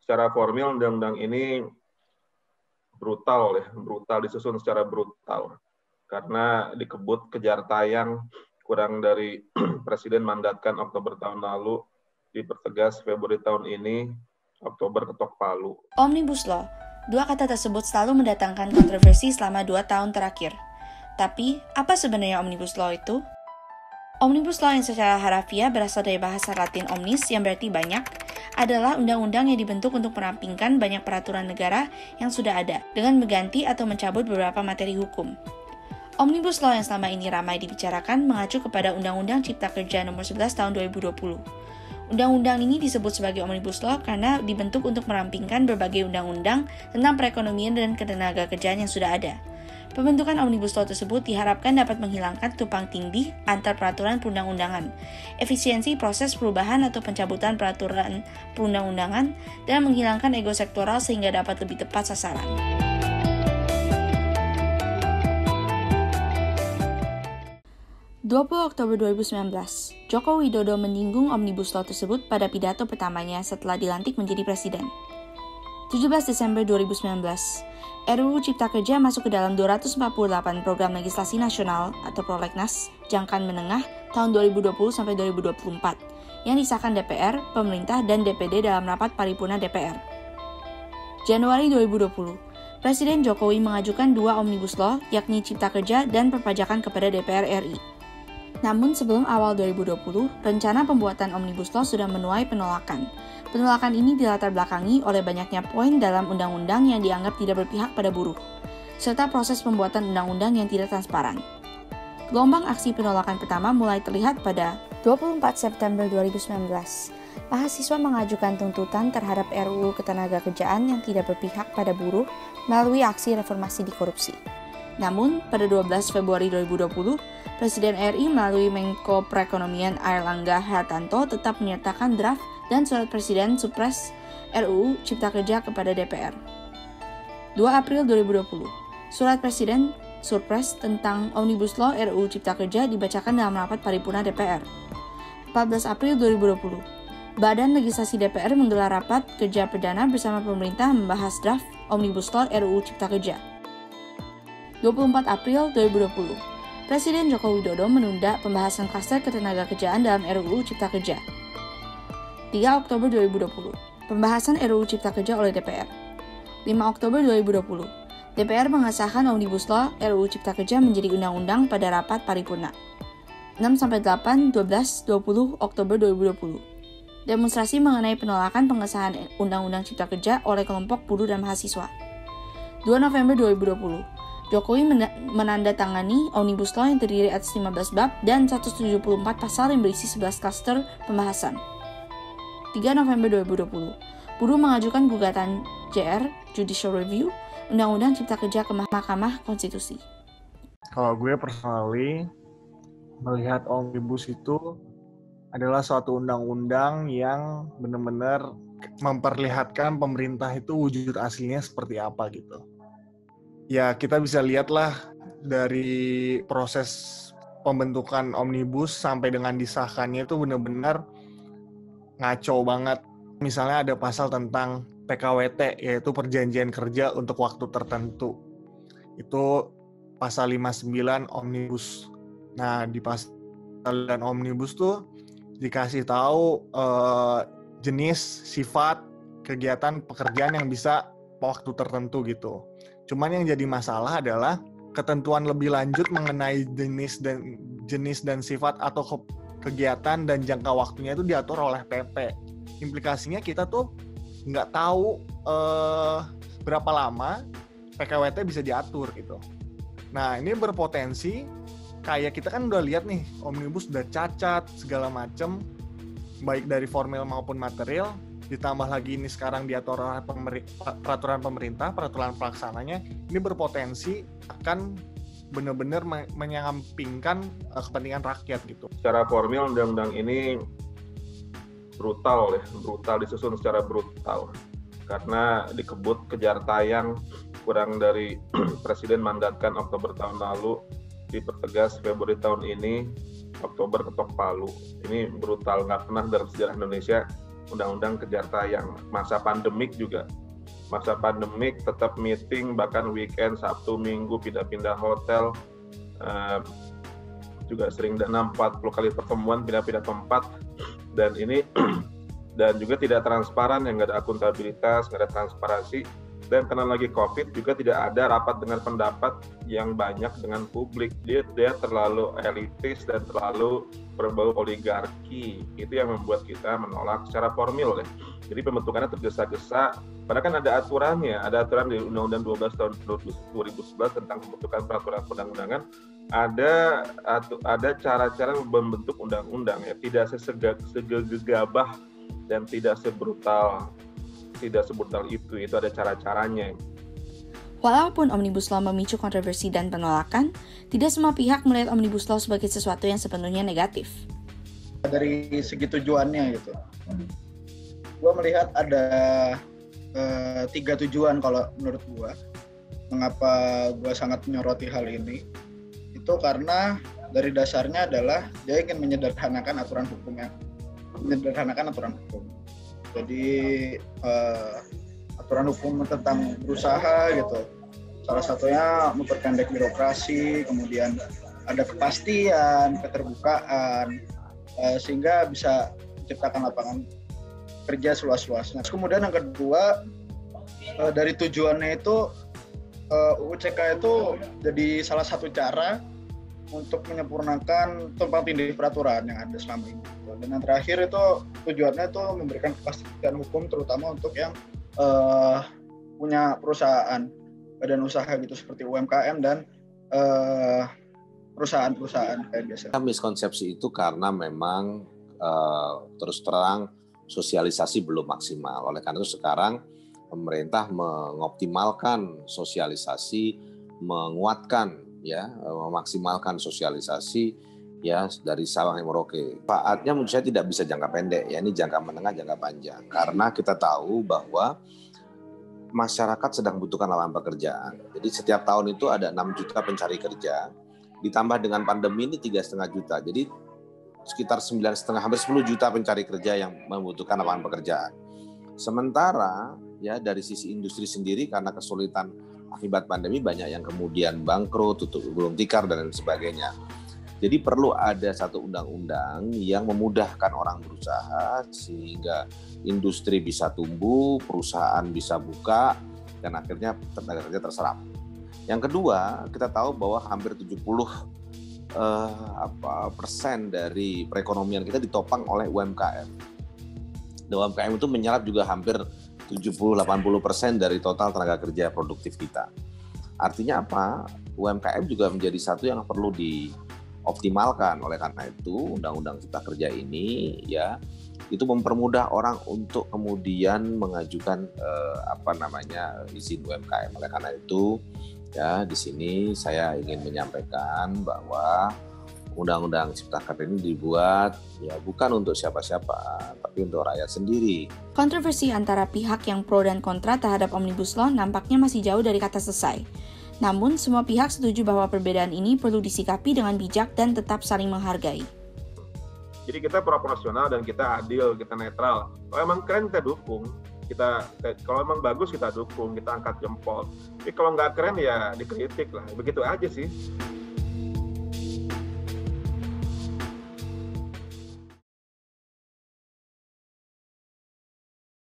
secara formil undang-undang ini brutal disusun secara brutal karena dikebut kejar tayang kurang dari Presiden mandatkan Oktober tahun lalu, dipertegas Februari tahun ini, Oktober ketok palu. Omnibus Law, dua kata tersebut selalu mendatangkan kontroversi selama 2 tahun terakhir. Tapi, apa sebenarnya Omnibus Law itu? Omnibus Law yang secara harafiah berasal dari bahasa Latin omnis yang berarti banyak, adalah undang-undang yang dibentuk untuk merampingkan banyak peraturan negara yang sudah ada, dengan mengganti atau mencabut beberapa materi hukum. Omnibus Law yang selama ini ramai dibicarakan mengacu kepada Undang-Undang Cipta Kerja Nomor 11 Tahun 2020. Undang-undang ini disebut sebagai Omnibus Law karena dibentuk untuk merampingkan berbagai undang-undang tentang perekonomian dan ketenagakerjaan yang sudah ada. Pembentukan Omnibus Law tersebut diharapkan dapat menghilangkan tumpang tindih antar peraturan perundang-undangan, efisiensi proses perubahan atau pencabutan peraturan perundang-undangan, dan menghilangkan ego sektoral sehingga dapat lebih tepat sasaran. Oktober 2019, Joko Widodo menyinggung Omnibus Law tersebut pada pidato pertamanya setelah dilantik menjadi presiden. 17 Desember 2019, RUU Cipta Kerja masuk ke dalam 248 program legislasi nasional atau prolegnas jangkaan menengah tahun 2020-2024 yang disahkan DPR, pemerintah, dan DPD dalam rapat paripurna DPR. Januari 2020, Presiden Jokowi mengajukan 2 Omnibus Law yakni Cipta Kerja dan perpajakan kepada DPR RI. Namun sebelum awal 2020, rencana pembuatan Omnibus Law sudah menuai penolakan. Penolakan ini dilatar belakangi oleh banyaknya poin dalam undang-undang yang dianggap tidak berpihak pada buruh, serta proses pembuatan undang-undang yang tidak transparan. Gelombang aksi penolakan pertama mulai terlihat pada 24 September 2019. Mahasiswa mengajukan tuntutan terhadap RUU Ketenagakerjaan yang tidak berpihak pada buruh melalui aksi reformasi di korupsi. Namun, pada 12 Februari 2020, Presiden RI melalui Menko Perekonomian Airlangga Hartarto tetap menyertakan draft dan surat Presiden Supres RUU Cipta Kerja kepada DPR. 2 April 2020, surat Presiden Surpres tentang Omnibus Law RUU Cipta Kerja dibacakan dalam rapat paripurna DPR. 14 April 2020, Badan Legislasi DPR menggelar rapat kerja perdana bersama pemerintah membahas draft Omnibus Law RUU Cipta Kerja. 24 April 2020, Presiden Joko Widodo menunda pembahasan klaster ketenagakerjaan dalam RUU Cipta Kerja. 3 Oktober 2020, pembahasan RUU Cipta Kerja oleh DPR. 5 Oktober 2020, DPR mengesahkan Omnibus Law RUU Cipta Kerja menjadi undang-undang pada rapat paripurna. 6-8, 12, 20 Oktober 2020. Demonstrasi mengenai penolakan pengesahan Undang-Undang Cipta Kerja oleh kelompok buruh dan mahasiswa. 2 November 2020, Jokowi menandatangani Omnibus Law yang terdiri atas 15 bab dan 174 pasal yang berisi 11 klaster pembahasan. 3 November 2020, buruh mengajukan gugatan JR, Judicial Review, Undang-Undang Cipta Kerja ke Mahkamah Konstitusi. Kalau gue personally melihat Omnibus itu adalah suatu undang-undang yang benar-benar memperlihatkan pemerintah itu wujud aslinya seperti apa gitu. Ya kita bisa lihatlah dari proses pembentukan Omnibus sampai dengan disahkannya itu benar-benar ngaco banget. Misalnya ada pasal tentang PKWT, yaitu perjanjian kerja untuk waktu tertentu. Itu pasal 59 Omnibus. Nah, di pasal dan Omnibus tuh dikasih tahu jenis, sifat, kegiatan pekerjaan yang bisa waktu tertentu gitu. Cuman yang jadi masalah adalah ketentuan lebih lanjut mengenai jenis dan sifat atau kegiatan dan jangka waktunya itu diatur oleh PP. Implikasinya kita tuh nggak tahu berapa lama PKWT bisa diatur gitu. Nah ini berpotensi kayak kita kan udah lihat nih Omnibus udah cacat segala macem, baik dari formil maupun material. Ditambah lagi ini sekarang diatur oleh peraturan pemerintah, peraturan pelaksananya, ini berpotensi akan benar-benar menyampingkan kepentingan rakyat gitu. Secara formil undang-undang ini brutal disusun secara brutal karena dikebut kejar tayang kurang dari Presiden mandatkan Oktober tahun lalu, dipertegas Februari tahun ini, Oktober ketok palu. Ini brutal, nggak pernah dalam sejarah Indonesia undang-undang kejar tayang. Masa pandemik juga. Masa pandemik tetap meeting, bahkan weekend, Sabtu, Minggu, pindah-pindah hotel. Juga sering dana 40 kali pertemuan, pindah-pindah tempat. Dan ini dan juga tidak transparan, yang nggak ada akuntabilitas, nggak ada transparansi. Dan karena lagi COVID juga tidak ada rapat dengan pendapat yang banyak dengan publik. Dia terlalu elitis dan terlalu berbau oligarki. Itu yang membuat kita menolak secara formil ya. Jadi pembentukannya tergesa-gesa. Padahal kan ada aturannya, ada aturan di Undang-Undang 12 tahun 2011 tentang pembentukan peraturan perundang-undangan. Ada cara-cara membentuk undang-undang ya, tidak segegabah dan tidak sebrutal itu ada cara-caranya. Walaupun Omnibus Law memicu kontroversi dan penolakan, tidak semua pihak melihat Omnibus Law sebagai sesuatu yang sepenuhnya negatif. Dari segi tujuannya gitu, gue melihat ada 3 tujuan kalau menurut gue. Mengapa gue sangat menyoroti hal ini? Itu karena dari dasarnya adalah dia ingin menyederhanakan aturan hukum. Jadi aturan hukum tentang berusaha gitu. Salah satunya memperpendek birokrasi, kemudian ada kepastian, keterbukaan, sehingga bisa menciptakan lapangan kerja seluas-luasnya. Kemudian yang kedua, dari tujuannya itu UCK itu jadi salah satu cara untuk menyempurnakan tumpang tindih peraturan yang ada selama ini. Dan yang terakhir itu tujuannya itu memberikan kepastian hukum terutama untuk yang punya perusahaan, badan usaha gitu seperti UMKM dan perusahaan-perusahaan kayak biasa. Miskonsepsi itu karena memang terus terang sosialisasi belum maksimal. Oleh karena itu sekarang pemerintah mengoptimalkan sosialisasi, menguatkan ya, memaksimalkan sosialisasi ya dari Sabang sampai Merauke. Manfaatnya menurut saya tidak bisa jangka pendek ya, ini jangka menengah, jangka panjang. Karena kita tahu bahwa masyarakat sedang butuhkan lapangan pekerjaan. Jadi setiap tahun itu ada 6 juta pencari kerja, ditambah dengan pandemi ini 3,5 juta. Jadi sekitar 9,5 hampir 10 juta pencari kerja yang membutuhkan lapangan pekerjaan. Sementara ya dari sisi industri sendiri karena kesulitan akibat pandemi banyak yang kemudian bangkrut, tutup gulung tikar dan lain sebagainya. Jadi perlu ada satu undang-undang yang memudahkan orang berusaha sehingga industri bisa tumbuh, perusahaan bisa buka, dan akhirnya tenaga kerja terserap. Yang kedua, kita tahu bahwa hampir 70% dari perekonomian kita ditopang oleh UMKM. Dan UMKM itu menyerap juga hampir 70-80% dari total tenaga kerja produktif kita. Artinya apa? UMKM juga menjadi satu yang perlu dioptimalkan. Oleh karena itu, Undang-Undang Cipta Kerja ini ya itu mempermudah orang untuk kemudian mengajukan izin UMKM. Oleh karena itu, ya di sini saya ingin menyampaikan bahwa Undang-Undang Cipta Kerja ini dibuat ya bukan untuk siapa-siapa, tapi untuk rakyat sendiri. Kontroversi antara pihak yang pro dan kontra terhadap Omnibus Law nampaknya masih jauh dari kata selesai. Namun, semua pihak setuju bahwa perbedaan ini perlu disikapi dengan bijak dan tetap saling menghargai. Jadi kita proporsional dan kita adil, kita netral. Kalau emang keren kita dukung, kalau emang bagus kita dukung, kita angkat jempol. Tapi kalau nggak keren ya dikritik lah, begitu aja sih.